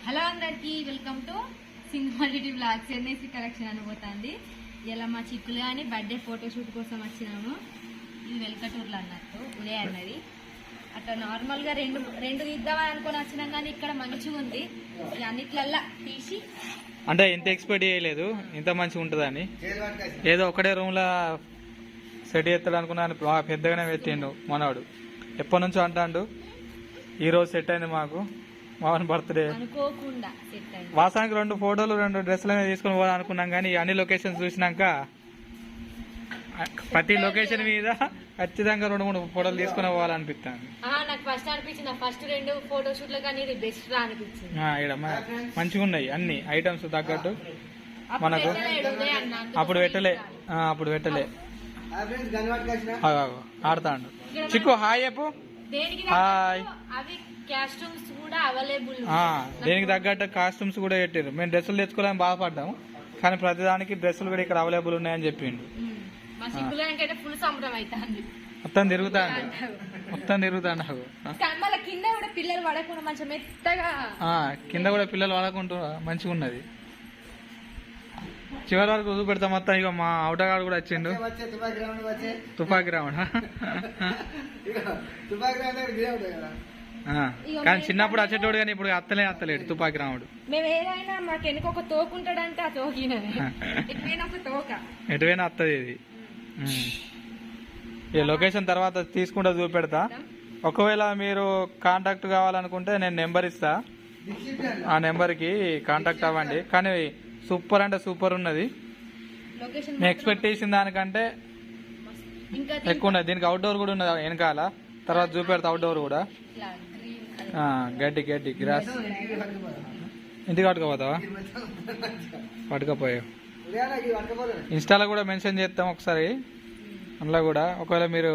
Hello అందరికి welcome to single blogs NSC collection అనబోతుంది. ఇలా మా చిక్కులు కానీ బర్త్డే ఫోటోషూట్ కోసం వచ్చినాము. ఇది వెల్కటూర్లో అన్నట్టు ఉదయ అన్నది. అట్లా నార్మల్గా రెండు ఇద్దామని అనుకుని వచ్చినాం కానీ ఇక్కడ మంచిగా ఉంది. అన్నిట్లల్లా తీసి అంటే ఇంత ఎక్స్పెక్ట్ చేయలేదు ఇంత మంచిగా ఉంటుందని. ఏదో ఒకటే రూమ్లో సెట్ చేస్తాడు అనుకున్నాను. పెద్దగానే పెట్టిండు మనవాడు. ఎప్పటి నుంచో అంటాడు. ఈరోజు సెట్ అయింది మాకు. మామూలు బర్త్డే అనుకోకుండా సెట్ అయింది. వాసానికి 2 ఫోటోలు 2 డ్రెస్సులు తీసుకుని పోదాం అనుకున్నాం కానీ అన్ని లొకేషన్స్ చూసినాక ప్రతి లొకేషన్ మీద ఖచ్చితంగా 2-3 ఫోటోలు తీసుకుని పోవాలనిపిస్తాను. నాకు ఫస్ట్ అనిపించింది. ఫస్ట్ 2 ఫోటోషూట్లు కానీ ఇది బెస్ట్ రా అనిపించింది. ఇక్కడ మంచిగా ఉన్నాయి అన్ని ఐటమ్స్ తగ్గట్టు మనకు. అప్పుడు పెట్టలే ఆడతాడు. చిక్కు హాయ్ చెప్పు. హాయ్. దేనికి తగ్గట్టు కాస్ట్యూమ్స్ కూడా పెట్టారు. మేము డ్రెస్సులు తెచ్చుకోవాలని బాధపడ్డాము కానీ ప్రతిదానికి డ్రెస్సులు కూడా ఇక్కడ అవైలబుల్ ఉన్నాయని చెప్పిండు. మొత్తం తిరుగుతాండు కింద కూడా పిల్లలు పడకుండా మంచిగా ఉన్నది. చివరి వరకు చూపెడతా మొత్తం. ఇక మా అవుటగాడు కూడా వచ్చిండు. తుపాకి రావణ కానీ చిన్నప్పుడు వచ్చేటోడు కానీ ఇప్పుడు అత్తలేడు తుపాకి రాముడు. మేము ఏదైనా మాకు వెనుక ఒక తోకుంటాడంటే ఆ తోకిన ఎటువైనా వస్తుంది ఇది. ఈ లొకేషన్ తర్వాత తీసుకుంటా చూపెడతా. ఒకవేళ మీరు కాంటాక్ట్ కావాలనుకుంటే నేను నెంబర్ ఇస్తా. ఆ నెంబర్కి కాంటాక్ట్ అవ్వండి. కానీ సూపర్ అంటే సూపర్ ఉన్నది. నేను ఎక్స్పెక్ట్ చేసిన దానికంటే ఎక్కువ ఉన్నది. దీనికి అవుట్డోర్ కూడా ఉన్నది వెనకాల. తర్వాత చూపెడతా అవుట్డోర్ కూడా. గడ్డి గ్రాస్. ఇంటికి పట్టుకపోతావా? పట్టుకపోయావు. ఇన్స్టాలో కూడా మెన్షన్ చేస్తాం ఒకసారి. అందులో కూడా ఒకవేళ మీరు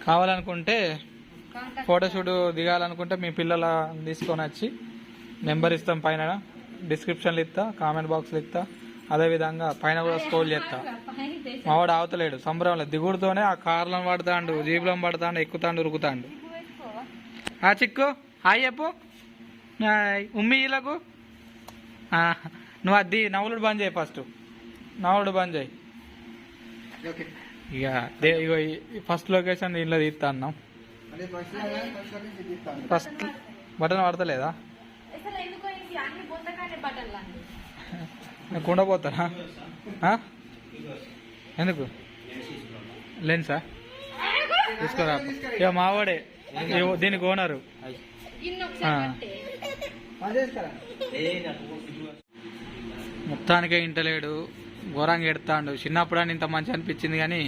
కావాలనుకుంటే ఫోటోషూట్ దిగాలనుకుంటే మీ పిల్లల తీసుకొని వచ్చి నెంబర్ ఇస్తాం. పైన డిస్క్రిప్షన్లు ఇస్తా, కామెంట్ బాక్స్లో ఇస్తా. అదేవిధంగా పైన కూడా స్క్రోల్ చేస్తా. మావాడు అవతలేడు సంబరంలో. దిగుడుతోనే ఆ కార్లను పడతాడు, జీపులను పడతాడు, ఎక్కుతాడు, ఉరుకుతాడు. చిక్కు హాయ్ చెప్పు. ఉమ్మీలకు నువ్వు అది నవ్వులుడు బంద్ చేయి. ఫస్ట్ నవ్వులుడు బంద్ చేయి. ఇక ఫస్ట్ లొకేషన్ ఇంట్లో తీస్తా అన్నాం. ఫస్ట్ బటన్ పడతలేదా? కుండ పోతానా? ఎందుకు లెన్సా తీసుకోరా? ఇక మావాడే దీనికి ఓనరు. మొత్తానికే ఇంటలేడు. ఘోరంగా ఎడతాడు. చిన్నప్పుడు అని ఇంత మంచి అనిపించింది కానీ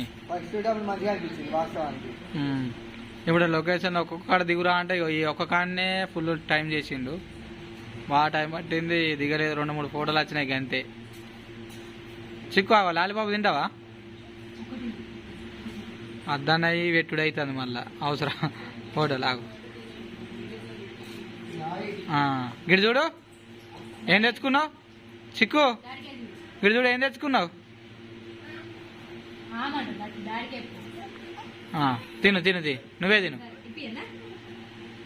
ఇప్పుడు లొకేషన్ ఒక్కొక్క దిగురా అంటే ఈ ఒక్క కాడనే ఫుల్ టైం చేసిండు. బాగా టైం పట్టింది. దిగలేదు. 2-3 ఫోటోలు వచ్చినాయి అంతే. చిక్కు లాలిబాబు తింటావా? అద్దన్నయ్యి వెట్టుడు అవుతుంది మళ్ళా అవసరం. ఫోటోలు ఆగు. గిడి చూడు ఏం తెచ్చుకున్నావు. చిక్కు గిడి చూడు ఏం తెచ్చుకున్నావు. తిను నువ్వే తిను.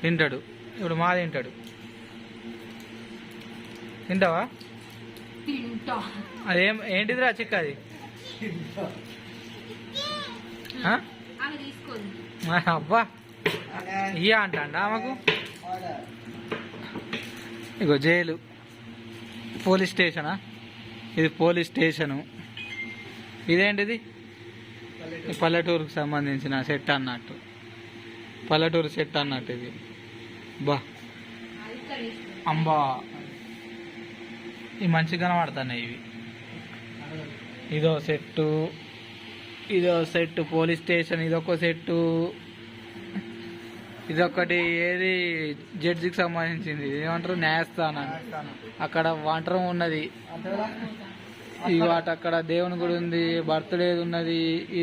తింటాడు ఇప్పుడు. మా తింటాడు. తింటావా? అదేం ఏంటిదిరా చిక్క? అది అబ్బా ఇయ్యా అంటా ఆమెకు. ఇగో జైలు, పోలీస్ స్టేషనా? ఇది పోలీస్ స్టేషను. ఇదేంటిది? పల్లెటూరుకు సంబంధించిన సెట్ అన్నట్టు. పల్లెటూరు సెట్ అన్నట్టు ఇది. బా అంబా ఇవి మంచిగా కనబడుతున్నాయి. ఇవి ఇదో సెట్టు పోలీస్ స్టేషన్. ఇదొక సెట్టు. ఇదొకటి ఏది జడ్జికి సంబంధించింది. ఏమంటారు న్యాయస్థానం. అక్కడ వంట రూమ్ ఉన్నది. ఇవాటి అక్కడ దేవుని గుడి ఉంది. బర్త్డే ఉన్నది.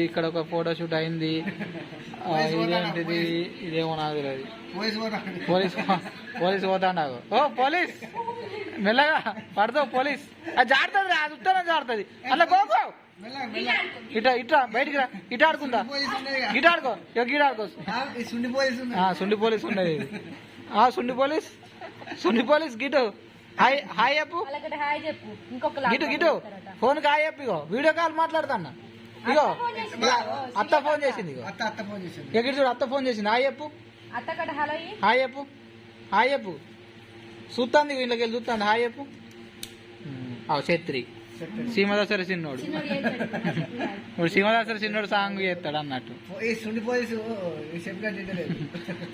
ఇక్కడ ఒక ఫోటోషూట్ అయింది. ఇదేంటిది? ఇదేమో నాకు తెలియదు. పోలీస్ పోతాడు. ఓ పోలీస్ మెల్లగా పడతావు. పోలీస్ అది జారుతుంది. అది ఉత్తరం జారుతుంది. అట్లా గోకో. ఇట్లా బయటికి రా. ఇటు ఆడుకుందా? ఇటు ఆడుకో. గీడ ఆడుకో. సుండి పోలీస్ ఉన్నది. సుండి పోలీస్ సున్ని పోలీస్ గిటు హాయ్ హాయ్ చెప్పు వాళ్ళకి హాయ్ చెప్పు. ఇంకొక గిటు గిటు ఫోన్ కి హాయ్ చెప్పు. ఇగో వీడియో కాల్ మాట్లాడుతాన్నా. ఇగో అత్త ఫోన్ చేసింది. ఇగో ఇక చూడు అత్త ఫోన్ చేసింది. హాయ్ చెప్పు. అత్తకట హలో హాయ్ చెప్పు. హాయ్ చెప్పు. చూస్తాంది ఇంట్లోకి వెళ్ళి చూస్తాంది. హాయ్ చెప్పు. ఛత్రి సీమదాసరి చిన్నోడు. ఇప్పుడు సీమదాసరి చిన్నోడు సాంగ్ చేస్తాడు అన్నట్టు.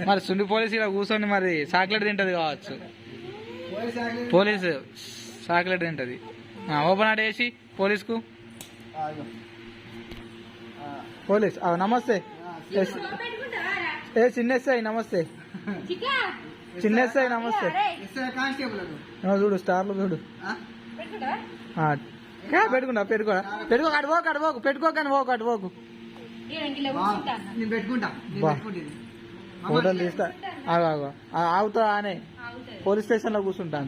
మరి సుండి పోలీసు ఇలా కూర్చొని మరి చాక్లెట్ తింటది కావచ్చు. పోలీసు చాక్లెట్ తింటది. ఓపెన్ ఆడ వేసి పోలీసుకు. పోలీస్ నమస్తే. ఏ చిన్నెస్సాయి నమస్తే. చిన్నెస్సాయి నమస్తే. చూడు స్టార్లు చూడు. పెట్టుకుంటా పెట్టుకోడా పెట్టుకో అటుపోకు పెట్టుకోకని పోకు అటుపోకు. ఫోటోలు తీస్తా ఆగుతా అనే పోలీస్ స్టేషన్ లో కూర్చుంటా.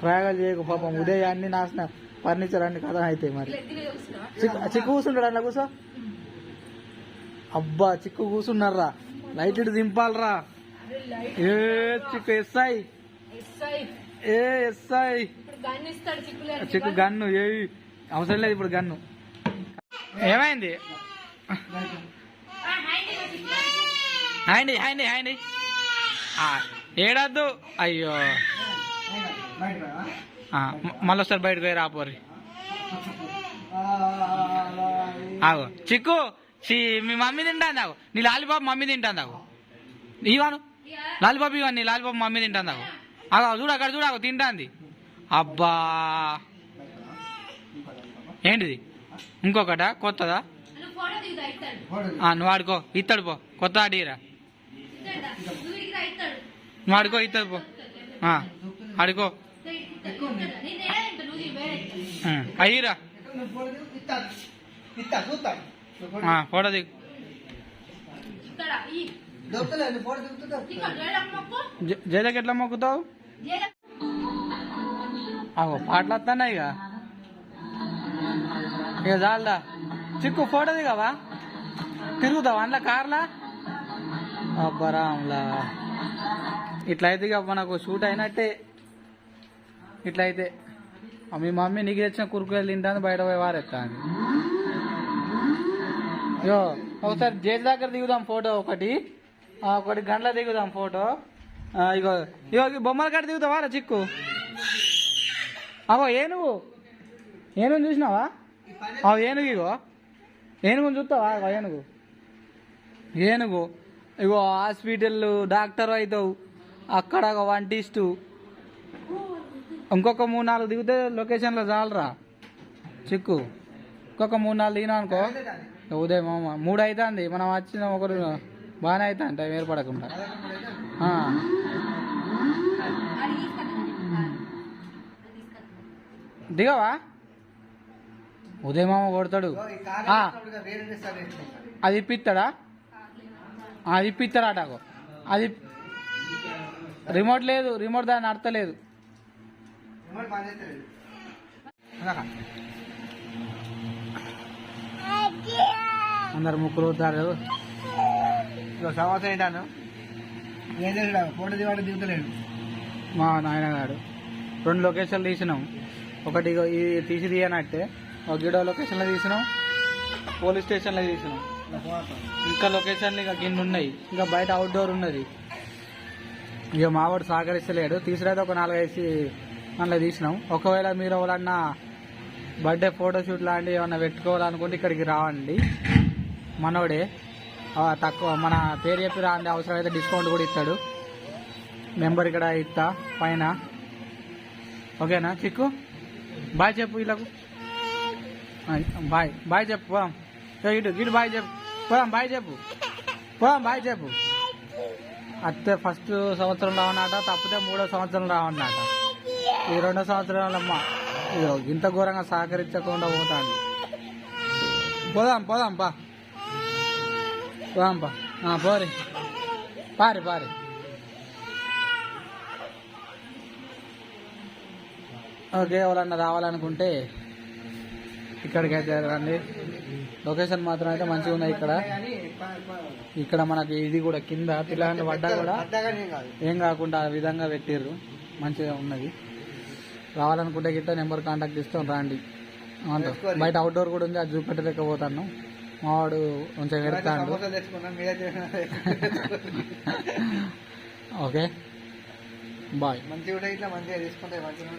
ప్రయోగాలు చేయకు పాపం. ఉదయాన్ని నాశనం ఫర్నిచర్ అన్ని కథ అయితే మరి. చిక్కు కూర్చుంటాడు అట్లా కూర్చో. అబ్బా చిక్కు కూర్చున్నారా. లైట్ ఇటు దింపాలరా. ఏ చిక్కు ఎస్ఐ ఏ ఎస్ఐ చిక్కు గన్ను ఏ అవసరం లేదు ఇప్పుడు గన్ను. ఏమైంది? హాయండి హాయండి హాయండి. ఏడద్దు. అయ్యో మళ్ళీ ఒకసారి బయటకు పోయి రాపోరి. ఆగు చిక్కు మీ మమ్మీ తింటాను. ఆగు నీ లాలీపాప్ మమ్మీ తింటాను. ఆగు ఇవాను లాలీపాప్ ఇవ్వను. నీ లాలీపాప్ మమ్మీ తింటాను. ఆగు ఆగు చూడు అక్కడ చూడు. ఆగు తింటాంది. అబ్బా ఏంటిది? ఇంకొకట కొత్తదా? నువ్వు ఆడుకో. ఇస్తాడు పో. కొత్త అడిగిరా. నువ్వు ఆడుకో. ఇస్తాడు పో. ఆడుకో. అయ్యిరా ఫోటో దిగు. జైలకి ఎట్లా మొక్కుతావు? పాటలు వస్తానా ఇక చాలదా. చిక్కు ఫోటో దిగవా? తిరుగుతావా అందులో కార్లా? అబ్బరాంలా ఇట్లయితే ఇక మనకు షూట్ అయినట్టే. ఇట్లయితే మీ మమ్మీ నీకు తెచ్చిన కురుకులు తింటాను బయట పోయి వారెత్తాను. ఇగో ఒకసారి జేజి దగ్గర దిగుదాం ఫోటో. ఒకటి గంటల దిగుదాం ఫోటో. ఇగో ఇగో బొమ్మల కాడ దిగుతావా రా చిక్కు? అవో ఏనుగు చూసినావా? ఏనుగు. ఇగో ఏనుగు చూస్తావా? ఏనుగు ఇగో హాస్పిటల్ డాక్టర్ అవుతావు. అక్కడ ఒక వంటిస్టు. ఇంకొక 3-4 దిగితే లొకేషన్లో చాలరా చిక్కు. ఇంకొక 3-4 దిగినా అనుకో ఉదయం 3 అవుతుంది. మనం వచ్చిన ఒకరు బాగానే అవుతుంది టైం ఏర్పడకుండా. దిగవా? ఉదయం కొడతాడు. అది ఇప్పిస్తాడా? అది ఇప్పిస్తాడట. అది రిమోట్ లేదు. రిమోట్ దాన్ని నడతలేదు. అందరు ముక్కులు అవుతారు. సంవత్సరం ఏంటాను ఫోటో దిగుతలేడు మా నాయనగాడు. 2 లొకేషన్లు తీసినాం. ఒకటి ఈ తీయనట్టే ఒక గిడో లొకేషన్లో తీసినాం. పోలీస్ స్టేషన్లో తీసినాం. ఇంకా లొకేషన్లు ఇక కింద ఉన్నాయి. ఇంకా బయట అవుట్డోర్ ఉన్నది. ఇక మావాడు సహకరిస్తలేడు. తీసురైతే ఒక 4-5 అందులో తీసినాం. ఒకవేళ మీరు ఎవరన్నా బర్త్డే ఫోటోషూట్ లాంటివి ఏమన్నా పెట్టుకోవాలనుకుంటే ఇక్కడికి రావండి. మనోడే తక్కువ మన పేరు చెప్పి రాండి. అవసరమైతే డిస్కౌంట్ కూడా ఇస్తాడు. మెంబర్ ఇక్కడ ఇస్తా పైన. ఓకేనా చిక్కు? బాయ్ చెప్పు వీళ్ళకు. బాయ్ చెప్పు. పోదాం ఇటు బాయ్ చెప్పు. పోదాం బాయ్ చెప్పు. బాయ్ చెప్పు. అత్తే ఫస్ట్ సంవత్సరం రావన్నట. తప్పితే 3వ సంవత్సరం రావన్నట. ఈ 2వ సంవత్సరాలమ్మ ఇదో ఇంత ఘోరంగా సహకరించకుండా పోతాను. పోదాం పా పోరి పారి. ఓకే ఎవరన్నా రావాలనుకుంటే ఇక్కడికైతే రండి. లొకేషన్ మాత్రం అయితే మంచిగా ఉన్నాయి ఇక్కడ. ఇక్కడ మనకి ఇది కూడా కింద పిల్లలు పడ్డా కూడా ఏం కాకుండా ఆ విధంగా పెట్టిర్రు, మంచిగా ఉన్నది. రావాలనుకుంటే గిట్ట నెంబర్ కాంటాక్ట్ ఇస్తాం, రండి. బయట అవుట్డోర్ కూడా ఉంది, అది చూపెట్టలేకపోతాను. మావాడు కొంచెం పెడతాడు. Okay boy. మంచిగా ఇట్లా మంచిగా తీసుకుంటే మంచిగా